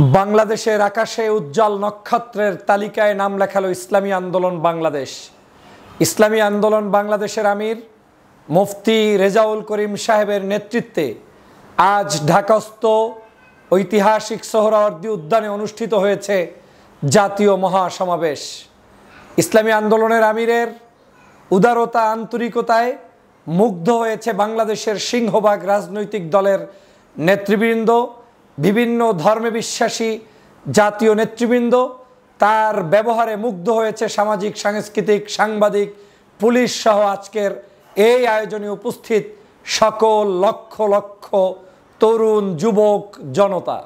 বাংলাদেশের আকাশে উজ্জ্বল নক্ষত্রের তালিকায় নাম লেখালো ইসলামী আন্দোলন বাংলাদেশ। ইসলামী আন্দোলন বাংলাদেশের আমির মুফতি রেজাউল করিম সাহেবের নেতৃত্বে আজ ঢাকাস্থ ঐতিহাসিক সোহরাওয়ার্দী উদ্যানে অনুষ্ঠিত হয়েছে জাতীয় মহাসমাবেশ। ইসলামী আন্দোলনের আমিরের উদারতা আন্তরিকতায় মুগ্ধ হয়েছে বাংলাদেশের সিংহভাগ রাজনৈতিক দলের নেতৃবৃন্দ, বিভিন্ন ধর্মে বিশ্বাসী জাতীয় নেতৃবৃন্দ। তার ব্যবহারে মুগ্ধ হয়েছে সামাজিক, সাংস্কৃতিক, সাংবাদিক, পুলিশ সহ আজকের এই আয়োজনে উপস্থিত সকল লক্ষ লক্ষ তরুণ যুবক জনতা।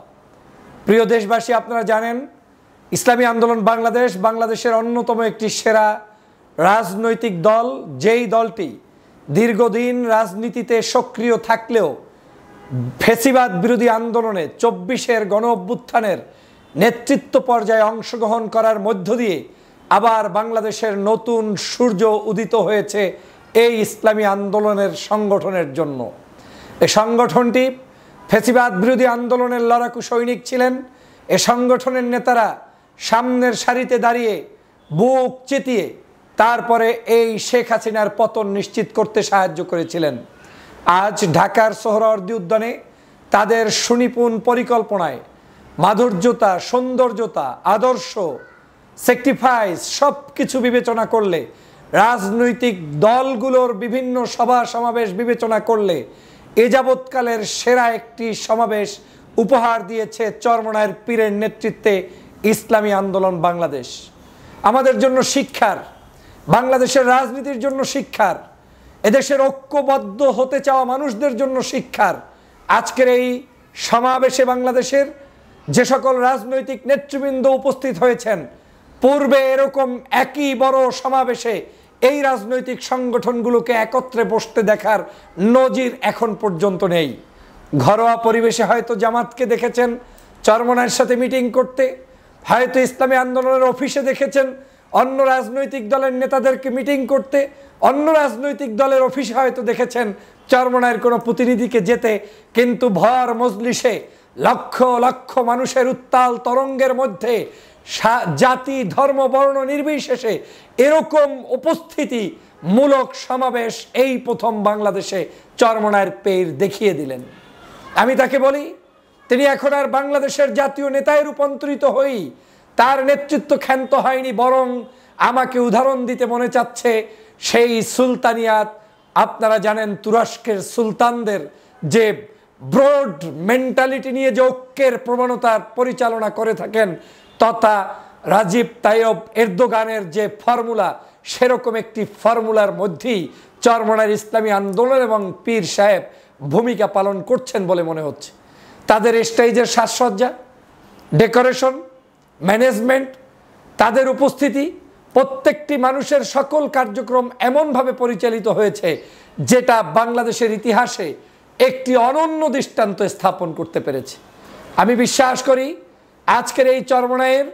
প্রিয় দেশবাসী, আপনারা জানেন ইসলামী আন্দোলন বাংলাদেশ বাংলাদেশের অন্যতম একটি সেরা রাজনৈতিক দল। যেই দলটি দীর্ঘদিন রাজনীতিতে সক্রিয় থাকলেও ফ্যাসিবাদ বিরোধী আন্দোলনে ২৪-এর গণ অভ্যুত্থানের নেতৃত্ব পর্যায়ে অংশগ্রহণ করার মধ্য দিয়ে আবার বাংলাদেশের নতুন সূর্য উদিত হয়েছে এই ইসলামী আন্দোলনের সংগঠনের জন্য। এই সংগঠনটি ফ্যাসিবাদ বিরোধী আন্দোলনের লড়াকু সৈনিক ছিলেন। এ সংগঠনের নেতারা সামনের সারিতে দাঁড়িয়ে বুক চিতিয়ে তারপরে এই শেখ হাসিনার পতন নিশ্চিত করতে সাহায্য করেছিলেন। আজ ঢাকার সোহরাওয়ার্দী উদ্যানে তাদের সুনিপুণ পরিকল্পনায় মাধুর্যতা, সৌন্দর্যতা, আদর্শ, স্যাক্রিফাইস সব কিছু বিবেচনা করলে, রাজনৈতিক দলগুলোর বিভিন্ন সভা সমাবেশ বিবেচনা করলে এ যাবৎকালের সেরা একটি সমাবেশ উপহার দিয়েছে চরমনায়ের পীরের নেতৃত্বে ইসলামী আন্দোলন বাংলাদেশ। আমাদের জন্য শিক্ষার, বাংলাদেশের রাজনীতির জন্য শিক্ষার, এদেশের ঐক্যবদ্ধ হতে চাওয়া মানুষদের জন্য শিক্ষার। আজকের এই সমাবেশে বাংলাদেশের যে সকল রাজনৈতিক নেতৃবৃন্দ উপস্থিত হয়েছেন, পূর্বে এরকম একই বড় সমাবেশে এই রাজনৈতিক সংগঠনগুলোকে একত্রে বসতে দেখার নজির এখন পর্যন্ত নেই। ঘরোয়া পরিবেশে হয়তো জামাতকে দেখেছেন চরমনায়ের সাথে মিটিং করতে, হয়তো ইসলামী আন্দোলনের অফিসে দেখেছেন অন্য রাজনৈতিক দলের নেতাদেরকে মিটিং করতে, অন্য রাজনৈতিক দলের অফিসে হয়তো দেখেছেন চরমনায়ের কোনো প্রতিনিধিকে যেতে, কিন্তু ভর মজলিসে লক্ষ লক্ষ মানুষের উত্তাল তরঙ্গের মধ্যে জাতি, ধর্ম, বর্ণ নির্বিশেষে এরকম উপস্থিতিমূলক সমাবেশ এই প্রথম বাংলাদেশে চরমনায়ের পীর দেখিয়ে দিলেন। আমি তাকে বলি, তিনি এখন আর বাংলাদেশের জাতীয় নেতায় রূপান্তরিত হই তার নেতৃত্ব ক্ষান্ত হয়নি, বরং আমাকে উদাহরণ দিতে মনে চাচ্ছে সেই সুলতানিয়াত। আপনারা জানেন তুরস্কের সুলতানদের যে ব্রড মেন্টালিটি নিয়ে যে ঐক্যের প্রবণতার পরিচালনা করে থাকেন, তথা রাজিব তাইয়ব এরদোগানের যে ফর্মুলা, সেরকম একটি ফর্মুলার মধ্যেই চরমনায়ের ইসলামী আন্দোলন এবং পীর সাহেব ভূমিকা পালন করছেন বলে মনে হচ্ছে। তাদের স্টেজের সাজসজ্জা, ডেকোরেশন, ম্যানেজমেন্ট, তাদের উপস্থিতি, প্রত্যেকটি মানুষের সকল কার্যক্রম এমনভাবে পরিচালিত হয়েছে যেটা বাংলাদেশের ইতিহাসে একটি অনন্য দৃষ্টান্ত স্থাপন করতে পেরেছে। আমি বিশ্বাস করি আজকের এই চরমনায়ের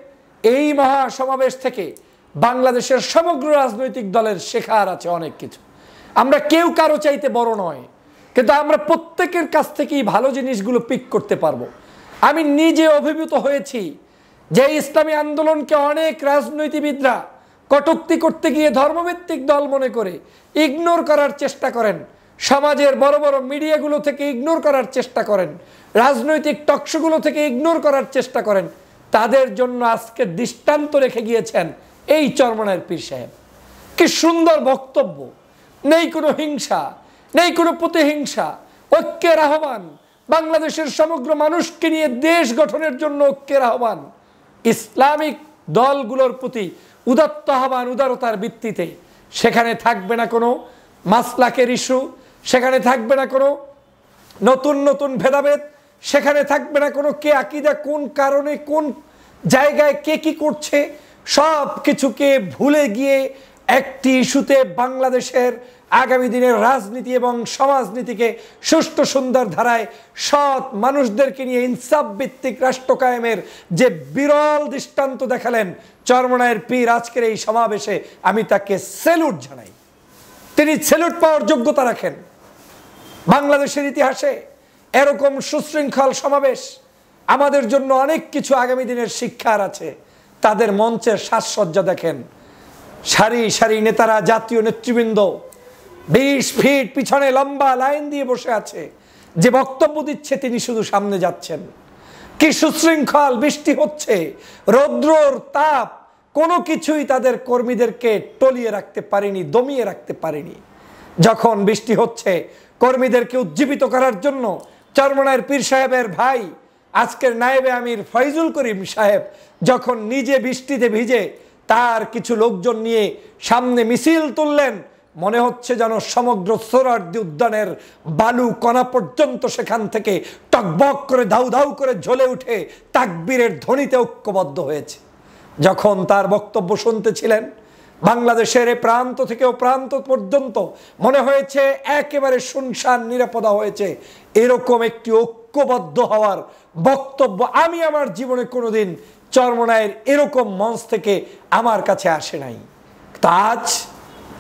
এই মহাসমাবেশ থেকে বাংলাদেশের সমগ্র রাজনৈতিক দলের শেখার আছে অনেক কিছু। আমরা কেউ কারো চাইতে বড় নয়, কিন্তু আমরা প্রত্যেকের কাছ থেকেই ভালো জিনিসগুলো পিক করতে পারবো। আমি নিজে অভিভূত হয়েছি যে ইসলামী আন্দোলনকে অনেক রাজনীতিবিদরা কটূক্তি করতে গিয়ে ধর্মভিত্তিক দল মনে করে ইগনোর করার চেষ্টা করেন, সমাজের বড় বড় মিডিয়াগুলো থেকে ইগনোর করার চেষ্টা করেন, রাজনৈতিক টকশোগুলো থেকে ইগনোর করার চেষ্টা করেন। তাদের জন্য আজকে দৃষ্টান্ত রেখে গিয়েছেন এই চরমনায়ের পীর সাহেব। কি সুন্দর বক্তব্য! নেই কোনো হিংসা, নেই কোনো প্রতিহিংসা, ঐক্যের আহ্বান, বাংলাদেশের সমগ্র মানুষকে নিয়ে দেশ গঠনের জন্য ঐক্যের আহ্বান, ইসলামিক দলগুলোর প্রতি উদাত্ত আহ্বান, উদারতার ভিত্তিতে। সেখানে থাকবে না কোনো মাসলাকের ইস্যু, সেখানে থাকবে না কোনো নতুন নতুন ভেদাভেদ, সেখানে থাকবে না কোনো কে আকীদা কোন কারণে কোন জায়গায় কে কি করছে, সব কিছুকে ভুলে গিয়ে একটি ইস্যুতে বাংলাদেশের আগামী দিনের রাজনীতি এবং সমাজনীতিকে সুষ্ঠু সুন্দর ধারায় সৎ মানুষদেরকে নিয়ে ইনসাফ ভিত্তিক রাষ্ট্র কায়েমের যে বিরল দৃষ্টান্ত দেখালেন চরমনায়ের পীর আজকের এই সমাবেশে, আমি তাকে স্যালুট জানাই। তিনি স্যালুট পাওয়ার যোগ্যতা রাখেন। বাংলাদেশের ইতিহাসে এরকম সুশৃঙ্খল সমাবেশ আমাদের জন্য অনেক কিছু আগামী দিনের শিক্ষার আছে। তাদের মঞ্চের সাজসজ্জা দেখেন, সারি সারি নেতারা, জাতীয় নেতৃবৃন্দ 20 ফিট পিছনে লম্বা লাইন দিয়ে বসে আছে। যে বক্তব্য দিচ্ছে তিনি শুধু সামনে যাচ্ছেন। কি সুশৃঙ্খল, বৃষ্টি হচ্ছে, রৌদ্রর তাপ, কোনো কিছুই তাদের কর্মীদেরকে টলিয়ে রাখতে পারেনি, দমিয়ে রাখতে পারেনি। যখন বৃষ্টি হচ্ছে, কর্মীদেরকে উজ্জীবিত করার জন্য চরমনায়ের পীর সাহেবের ভাই আজকের নায়েবে আমির ফয়জুল করিম সাহেব যখন নিজে বৃষ্টিতে ভিজে তার কিছু লোকজন নিয়ে সামনে মিছিল তুললেন, মনে হচ্ছে যেন সমগ্র সোহরাওয়ার্দী উদ্যানের বালু কণা পর্যন্ত সেখান থেকে টকবক করে দাউ দাউ করে জ্বলে উঠে তাকবীরের ধ্বনিতে ঐক্যবদ্ধ হয়েছে। যখন তার বক্তব্য শুনতেছিলেন, বাংলাদেশের এ প্রান্ত থেকে ও প্রান্ত পর্যন্ত মনে হয়েছে একেবারে শুনশান, নিরাপদা হয়েছে। এরকম একটি ঐক্যবদ্ধ হওয়ার বক্তব্য আমি আমার জীবনে কোনোদিন চরমনায়ের এরকম মঞ্চ থেকে আমার কাছে আসে নাই। আজ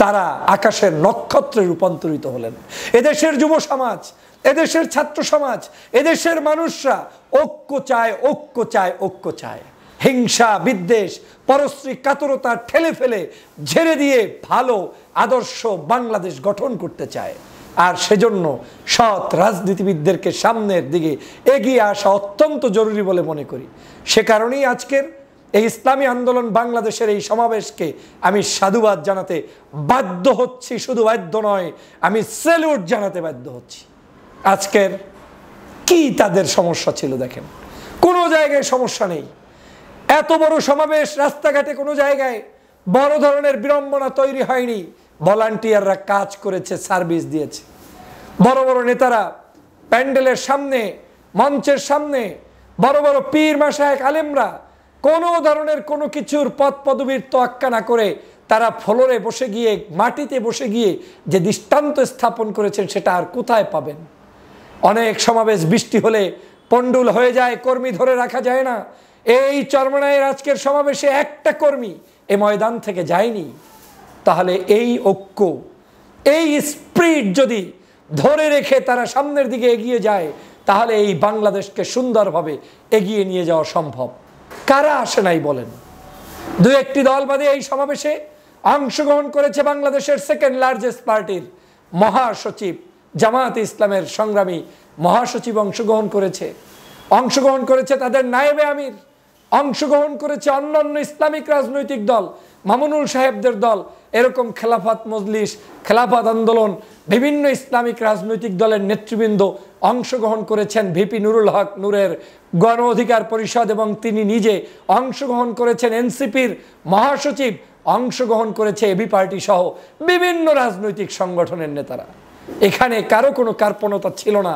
তারা আকাশের নক্ষত্রে রূপান্তরিত হলেন। এদেশের যুব সমাজ, এদেশের ছাত্র সমাজ, এদেশের মানুষরা ঐক্য চায়, ঐক্য চায়, ঐক্য চায়। হিংসা, বিদ্বেষ, পরশ্রী কাতরতা ঠেলে ফেলে ঝেড়ে দিয়ে ভালো আদর্শ বাংলাদেশ গঠন করতে চায়। আর সেজন্য সৎ রাজনীতিবিদদেরকে সামনের দিকে এগিয়ে আসা অত্যন্ত জরুরি বলে মনে করি। সে কারণেই আজকের এই ইসলামী আন্দোলন বাংলাদেশের এই সমাবেশকে আমি সাধুবাদ জানাতে বাধ্য হচ্ছি। শুধু বাধ্য নয়, আমি স্যালুট জানাতে বাধ্য হচ্ছি। আজকের কি তাদের সমস্যা ছিল দেখেন, কোনো জায়গায় সমস্যা নেই। এত বড় সমাবেশ, রাস্তাঘাটে কোনো জায়গায় বড় ধরনের বিড়ম্বনা তৈরি হয়নি। ভলান্টিয়াররা কাজ করেছে, সার্ভিস দিয়েছে। বড় বড় নেতারা প্যান্ডেলের সামনে, মঞ্চের সামনে, বড় বড় পীর মাশায়েখ আলেমরা কোনো ধরনের কোনো কিছুর পদ পদবীর তোয়াক্কা না করে তারা ফ্লোরে বসে গিয়ে, মাটিতে বসে গিয়ে যে দৃষ্টান্ত স্থাপন করেছেন সেটা আর কোথায় পাবেন? অনেক সমাবেশ বৃষ্টি হলে পন্ডুল হয়ে যায়, কর্মী ধরে রাখা যায় না। এই চরমনায়ের আজকের সমাবেশে একটা কর্মী এই ময়দান থেকে যায়নি। তাহলে এই ঐক্য, এই স্পিরিট যদি ধরে রেখে তারা সামনের দিকে এগিয়ে যায়, তাহলে এই বাংলাদেশকে সুন্দরভাবে এগিয়ে নিয়ে যাওয়া সম্ভব। কারা আসে নাই বলেন? দু একটি দল বাদে এই সমাবেশে অংশগ্রহণ করেছে বাংলাদেশের সেকেন্ড লার্জেস্ট পার্টির মহাসচিব, জামায়াতে ইসলামের সংগ্রামী মহাসচিব অংশগ্রহণ করেছে তাদের নায়েবে আমির, অংশগ্রহণ করেছে অন্যান্য ইসলামিক রাজনৈতিক দল, মামুনুল সাহেবদের দল, এরকম খেলাফত মজলিস, খেলাফত আন্দোলন, বিভিন্ন ইসলামিক রাজনৈতিক দলের নেতৃবৃন্দ অংশগ্রহণ করেছেন। ভিপি নুরুল হক নূরের গণ অধিকার পরিষদ এবং তিনি নিজে অংশগ্রহণ করেছেন। এনসিপির মহাসচিব অংশগ্রহণ করেছে, এবি পার্টি সহ বিভিন্ন রাজনৈতিক সংগঠনের নেতারা। এখানে কারো কোনো কার্পণতা ছিল না।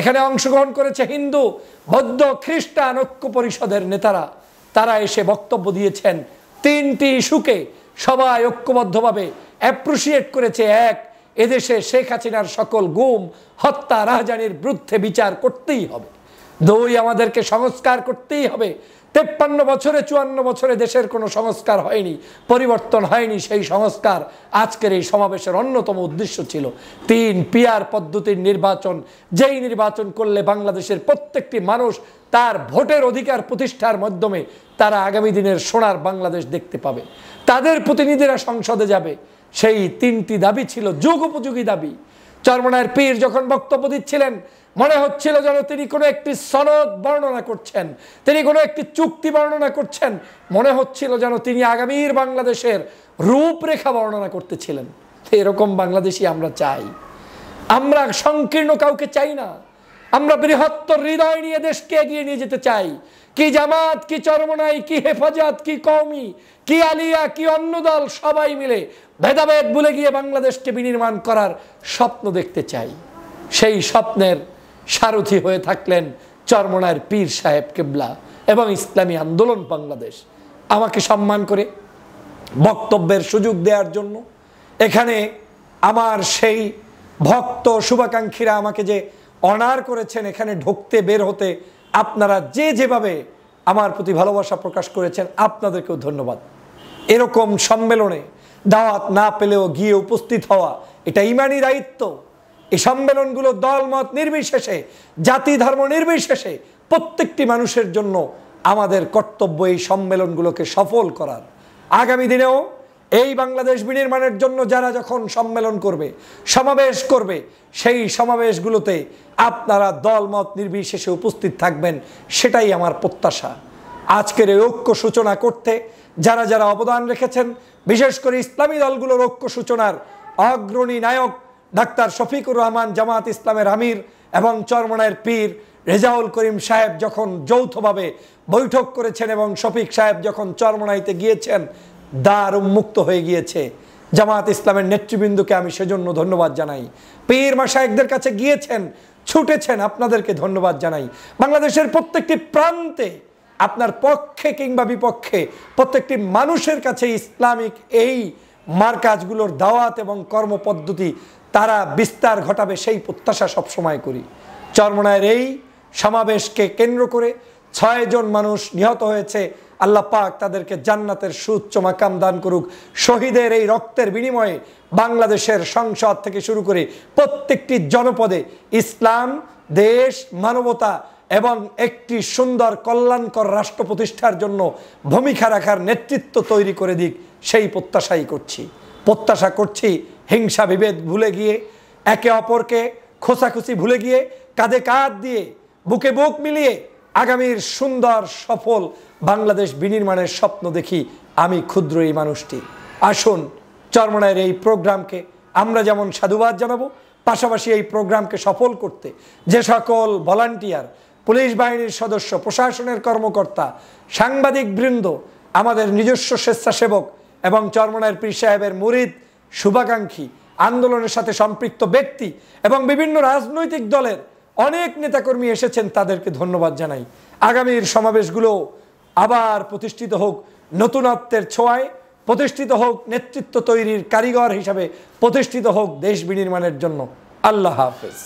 এখানে অংশগ্রহণ করেছে হিন্দু, বৌদ্ধ, খ্রিস্টান ঐক্য পরিষদের নেতারা। তারা এসে বক্তব্য দিয়েছেন। 3টি ইস্যুকে সবাই ঐক্যবদ্ধভাবে অ্যাপ্রিসিয়েট করেছে। এক, এদেশে শেখ হাসিনার সকল গুম, হত্যা, রাহাজানির বিরুদ্ধে বিচার করতেই হবে। 2, আমাদেরকে সংস্কার করতেই হবে। 53 বছরে, 54 বছরে দেশের কোনো সংস্কার হয়নি, পরিবর্তন হয়নি। সেই সংস্কার আজকের এই সমাবেশের অন্যতম উদ্দেশ্য ছিল। 3, পিআর পদ্ধতির নির্বাচন, যেই নির্বাচন করলে বাংলাদেশের প্রত্যেকটি মানুষ তার ভোটের অধিকার প্রতিষ্ঠার মাধ্যমে তারা আগামী দিনের সোনার বাংলাদেশ দেখতে পাবে, তাদের প্রতিনিধিরা সংসদে যাবে। সেই 3টি দাবি ছিল যুগোপযোগী দাবি। চরমনায়ের পীর যখন বক্তব্য দিচ্ছিলেন, মনে হচ্ছিল যেন তিনি কোনো একটি সনদ বর্ণনা করছেন, তিনি কোনো একটি চুক্তি বর্ণনা করছেন। মনে হচ্ছিল যেন তিনি আগামীর বাংলাদেশের রূপরেখা বর্ণনা করতেছিলেন। এরকম বাংলাদেশই আমরা চাই। আমরা সংকীর্ণ কাউকে চাই না। আমরা বৃহত্তর হৃদয় নিয়ে দেশকে এগিয়ে নিয়ে যেতে চাই। কি জামাত, কি চরমনাই, কি হেফাজত, কি কওমি, কি আলিয়া, কি অন্য দল, সবাই মিলে ভেদাভেদ ভুলে গিয়ে বাংলাদেশকে বিনির্মাণ করার স্বপ্ন দেখতে চাই। সেই স্বপ্নের সারথি হয়ে থাকলেন চরমনায়ের পীর সাহেব কেবলা এবং ইসলামী আন্দোলন বাংলাদেশ। আমাকে সম্মান করে বক্তব্যের সুযোগ দেওয়ার জন্য এখানে আমার সেই ভক্ত শুভাকাঙ্ক্ষীরা আমাকে যে অনার করেছেন এখানে ঢুকতে, বের হতে, আপনারা যে যেভাবে আমার প্রতি ভালোবাসা প্রকাশ করেছেন, আপনাদেরকেও ধন্যবাদ। এরকম সম্মেলনে দাওয়াত না পেলেও গিয়ে উপস্থিত হওয়া এটা ইমানি দায়িত্ব। এই সম্মেলনগুলো দলমত নির্বিশেষে, জাতি ধর্ম নির্বিশেষে প্রত্যেকটি মানুষের জন্য আমাদের কর্তব্য এই সম্মেলনগুলোকে সফল করার। আগামী দিনেও এই বাংলাদেশ বিনির্মাণের জন্য যারা যখন সম্মেলন করবে, সমাবেশ করবে, সেই সমাবেশগুলোতে আপনারা দলমত নির্বিশেষে উপস্থিত থাকবেন, সেটাই আমার প্রত্যাশা। আজকের এই ঐক্য সূচনা করতে যারা যারা অবদান রেখেছেন, বিশেষ করে ইসলামী দলগুলোর ঐক্য সূচনার অগ্রণী নায়ক ডাক্তার শফিকুর রহমান জামাত ইসলামের আমির এবং চরমনায়ের পীর রেজাউল করিম সাহেব যখন যৌথভাবে বৈঠক করেছেন এবং শফিক সাহেব যখন চরমনাইতে গিয়েছেন, দ্বার উন্মুক্ত হয়ে গিয়েছে। জামাত ইসলামের নেতৃবৃন্দকে আমি সেজন্য ধন্যবাদ জানাই। পীর মাশায়েখদের কাছে গিয়েছেন, ছুটেছেন, আপনাদেরকে ধন্যবাদ জানাই। বাংলাদেশের প্রত্যেকটি প্রান্তে আপনার পক্ষে কিংবা বিপক্ষে প্রত্যেকটি মানুষের কাছে ইসলামিক এই মারকাজগুলোর দাওয়াত এবং কর্মপদ্ধতি তারা বিস্তার ঘটাবে, সেই প্রত্যাশা সবসময় করি। চরমনায়ের এই সমাবেশকে কেন্দ্র করে 6 জন মানুষ নিহত হয়েছে। আল্লাহ পাক তাদেরকে জান্নাতের সুউচ্চ মাকাম দান করুক। শহীদের এই রক্তের বিনিময়ে বাংলাদেশের সংসদ থেকে শুরু করে প্রত্যেকটি জনপদে ইসলাম, দেশ, মানবতা এবং একটি সুন্দর কল্যাণকর রাষ্ট্র প্রতিষ্ঠার জন্য ভূমিকা রাখার নেতৃত্ব তৈরি করে দিক, সেই প্রত্যাশাই করছি। প্রত্যাশা করছি হিংসা বিভেদ ভুলে গিয়ে, একে অপরকে খোঁচাখুচি ভুলে গিয়ে, কাঁধে কাঁধ দিয়ে, বুকে বুক মিলিয়ে আগামীর সুন্দর সফল বাংলাদেশ বিনির্মাণের স্বপ্ন দেখি আমি ক্ষুদ্র এই মানুষটি। আসুন চরমনায়ের এই প্রোগ্রামকে আমরা যেমন সাধুবাদ জানাবো, পাশাপাশি এই প্রোগ্রামকে সফল করতে যে সকল ভলান্টিয়ার, পুলিশ বাহিনীর সদস্য, প্রশাসনের কর্মকর্তা, সাংবাদিক বৃন্দ, আমাদের নিজস্ব স্বেচ্ছাসেবক এবং চরমনায়ের পীর সাহেবের মুরিদ, শুভাকাঙ্ক্ষী, আন্দোলনের সাথে সম্পৃক্ত ব্যক্তি এবং বিভিন্ন রাজনৈতিক দলের অনেক নেতাকর্মী এসেছেন, তাদেরকে ধন্যবাদ জানাই। আগামীর সমাবেশগুলো আবার প্রতিষ্ঠিত হোক নতুনত্বের ছোঁয়ায়, প্রতিষ্ঠিত হোক নেতৃত্ব তৈরির কারিগর হিসাবে, প্রতিষ্ঠিত হোক দেশ বিনির্মাণের জন্য। আল্লাহ হাফেজ।